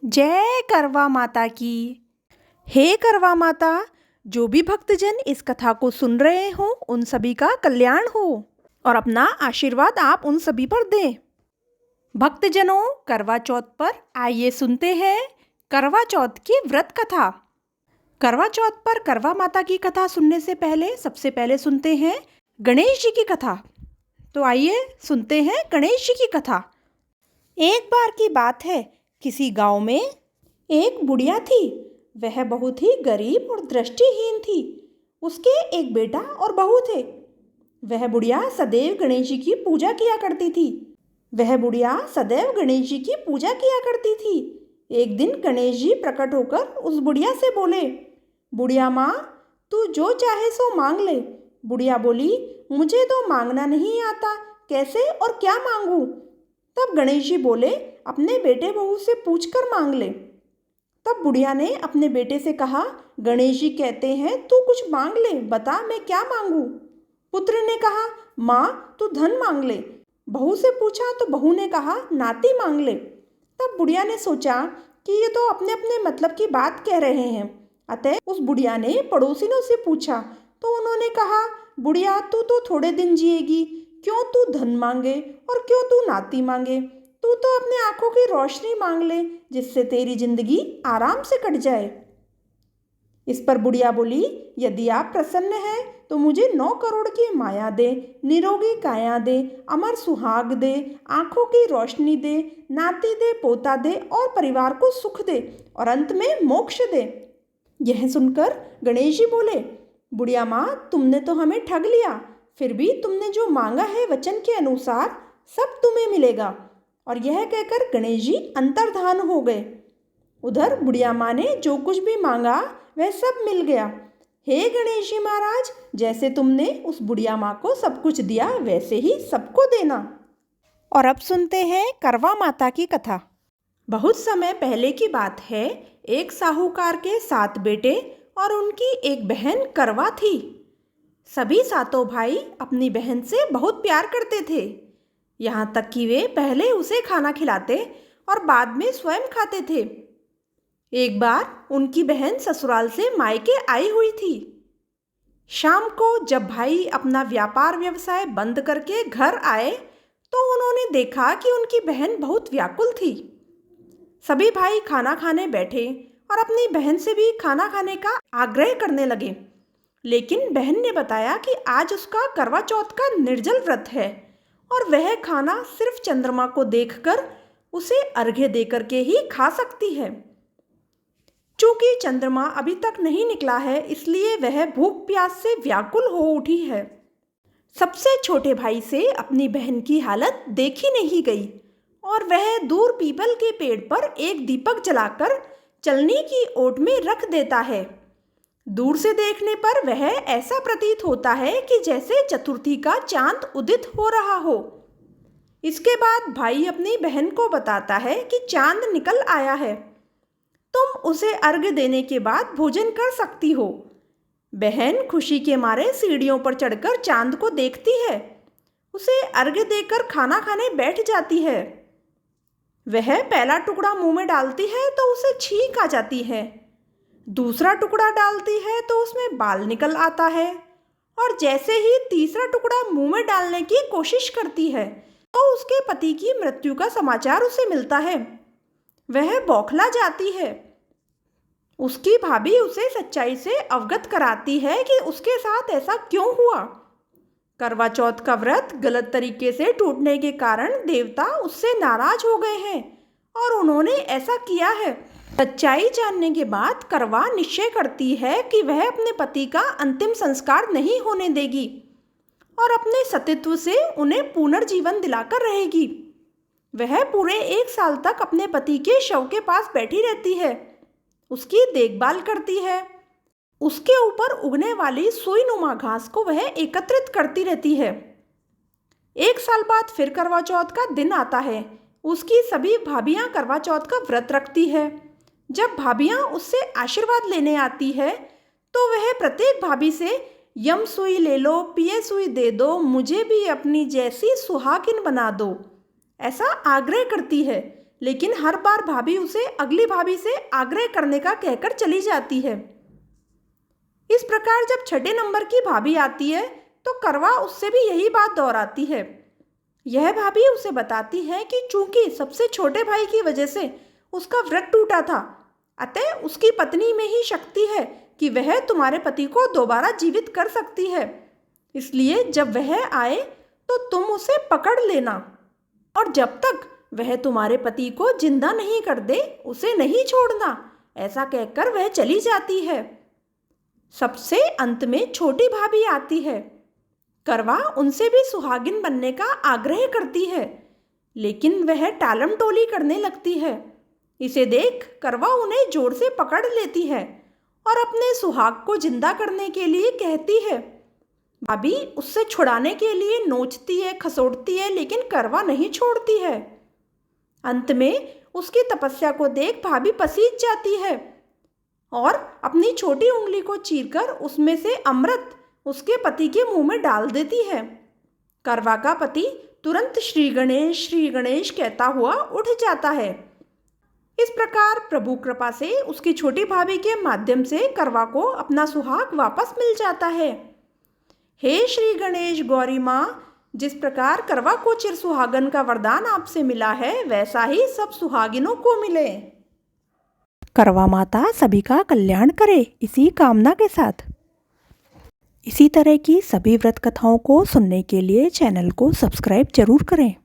जय करवा माता की। हे करवा माता, जो भी भक्तजन इस कथा को सुन रहे हो उन सभी का कल्याण हो और अपना आशीर्वाद आप उन सभी पर दें। भक्तजनों, करवा चौथ पर आइए सुनते हैं करवा चौथ की व्रत कथा। करवा चौथ पर करवा माता की कथा सुनने से पहले सबसे पहले सुनते हैं गणेश जी की कथा। तो आइए सुनते हैं गणेश जी की कथा। एक बार की बात है, किसी गांव में एक बुढ़िया थी। वह बहुत ही गरीब और दृष्टिहीन थी। उसके एक बेटा और बहू थे। वह बुढ़िया सदैव गणेश जी की पूजा किया करती थी। एक दिन गणेश जी प्रकट होकर उस बुढ़िया से बोले, बुढ़िया माँ, तू जो चाहे सो मांग ले। बुढ़िया बोली, मुझे तो मांगना नहीं आता, कैसे और क्या मांगूं? तब गणेश जी बोले, अपने बेटे बहू से पूछकर मांग ले। तब बुढ़िया ने अपने बेटे से कहा, गणेश जी कहते हैं तू कुछ मांग ले, बता मैं क्या मांगूं? पुत्र ने कहा, माँ तू धन मांग ले। बहू से पूछा तो बहू ने कहा, नाती मांग ले। तब बुढ़िया ने सोचा कि ये तो अपने अपने मतलब की बात कह रहे हैं। अतः उस बुढ़िया ने पड़ोसिनों से पूछा तो उन्होंने कहा, बुढ़िया तू तो थोड़े दिन जिएगी, क्यों तू धन मांगे और क्यों तू नाती मांगे? तू तो अपने आंखों की रोशनी मांग ले, जिससे तेरी जिंदगी आराम से कट जाए। इस पर बुढ़िया बोली, यदि आप प्रसन्न हैं तो मुझे 9 करोड़ की माया दे, निरोगी काया दे, अमर सुहाग दे, आंखों की रोशनी दे, नाती दे, पोता दे और परिवार को सुख दे और अंत में मोक्ष दे। यह सुनकर गणेश जी बोले, बुढ़िया माँ, तुमने तो हमें ठग लिया। फिर भी तुमने जो मांगा है वचन के अनुसार सब तुम्हें मिलेगा। और यह कहकर गणेश जी अंतर्धान हो गए। उधर बुढ़िया माँ ने जो कुछ भी मांगा वह सब मिल गया। हे गणेश जी महाराज, जैसे तुमने उस बुढ़िया माँ को सब कुछ दिया वैसे ही सबको देना। और अब सुनते हैं करवा माता की कथा। बहुत समय पहले की बात है, एक साहूकार के 7 बेटे और उनकी एक बहन करवा थी। सभी 7 भाई अपनी बहन से बहुत प्यार करते थे, यहाँ तक कि वे पहले उसे खाना खिलाते और बाद में स्वयं खाते थे। एक बार उनकी बहन ससुराल से मायके आई हुई थी। शाम को जब भाई अपना व्यापार व्यवसाय बंद करके घर आए तो उन्होंने देखा कि उनकी बहन बहुत व्याकुल थी। सभी भाई खाना खाने बैठे और अपनी बहन से भी खाना खाने का आग्रह करने लगे, लेकिन बहन ने बताया कि आज उसका करवा चौथ का निर्जल व्रत है और वह खाना सिर्फ चंद्रमा को देखकर उसे अर्घ्य देकर के ही खा सकती है। चूंकि चंद्रमा अभी तक नहीं निकला है, इसलिए वह भूख प्यास से व्याकुल हो उठी है। सबसे छोटे भाई से अपनी बहन की हालत देखी नहीं गई और वह दूर पीपल के पेड़ पर एक दीपक जलाकर चलनी की ओट में रख देता है। दूर से देखने पर वह ऐसा प्रतीत होता है कि जैसे चतुर्थी का चांद उदित हो रहा हो। इसके बाद भाई अपनी बहन को बताता है कि चांद निकल आया है, तुम उसे अर्घ्य देने के बाद भोजन कर सकती हो। बहन खुशी के मारे सीढ़ियों पर चढ़कर चांद को देखती है, उसे अर्घ्य देकर खाना खाने बैठ जाती है। वह पहला टुकड़ा मुंह में डालती है तो उसे छींक आ जाती है, दूसरा टुकड़ा डालती है तो उसमें बाल निकल आता है और जैसे ही तीसरा टुकड़ा मुंह में डालने की कोशिश करती है तो उसके पति की मृत्यु का समाचार उसे मिलता है। वह बौखला जाती है। उसकी भाभी उसे सच्चाई से अवगत कराती है कि उसके साथ ऐसा क्यों हुआ। करवा चौथ का व्रत गलत तरीके से टूटने के कारण देवता उससे नाराज हो गए हैं और उन्होंने ऐसा किया है। सच्चाई जानने के बाद करवा निश्चय करती है कि वह अपने पति का अंतिम संस्कार नहीं होने देगी और अपने सतीत्व से उन्हें पुनर्जीवन दिलाकर रहेगी। वह पूरे 1 साल तक अपने पति के शव के पास बैठी रहती है, उसकी देखभाल करती है। उसके ऊपर उगने वाली सुईनुमा घास को वह एकत्रित करती रहती है। 1 साल बाद फिर करवा चौथ का दिन आता है। उसकी सभी भाभियां करवा चौथ का व्रत रखती है। जब भाभियां उससे आशीर्वाद लेने आती है तो वह प्रत्येक भाभी से यम सुई ले लो, पिए सुई दे दो, मुझे भी अपनी जैसी सुहागिन बना दो, ऐसा आग्रह करती है। लेकिन हर बार भाभी उसे अगली भाभी से आग्रह करने का कहकर चली जाती है। इस प्रकार जब छठे नंबर की भाभी आती है तो करवा उससे भी यही बात दोहराती है। यह भाभी उसे बताती है कि चूंकि सबसे छोटे भाई की वजह से उसका व्रत टूटा था, अतः उसकी पत्नी में ही शक्ति है कि वह तुम्हारे पति को दोबारा जीवित कर सकती है। इसलिए जब वह आए तो तुम उसे पकड़ लेना और जब तक वह तुम्हारे पति को जिंदा नहीं कर दे उसे नहीं छोड़ना। ऐसा कहकर वह चली जाती है। सबसे अंत में छोटी भाभी आती है। करवा उनसे भी सुहागिन बनने का आग्रह करती है, लेकिन वह टालम टोली करने लगती है। इसे देख करवा उन्हें जोर से पकड़ लेती है और अपने सुहाग को जिंदा करने के लिए कहती है। भाभी उससे छुड़ाने के लिए नोचती है, खसोटती है, लेकिन करवा नहीं छोड़ती है। अंत में उसकी तपस्या को देख भाभी पसीज जाती है और अपनी छोटी उंगली को चीरकर उसमें से अमृत उसके पति के मुंह में डाल देती है। करवा का पति तुरंत श्री गणेश कहता हुआ उठ जाता है। इस प्रकार प्रभु कृपा से उसकी छोटी भाभी के माध्यम से करवा को अपना सुहाग वापस मिल जाता है। हे श्री गणेश गौरी माँ, जिस प्रकार करवा को चिर सुहागन का वरदान आपसे मिला है, वैसा ही सब सुहागिनों को मिले। करवा माता सभी का कल्याण करे, इसी कामना के साथ। इसी तरह की सभी व्रत कथाओं को सुनने के लिए चैनल को सब्सक्राइब जरूर करें।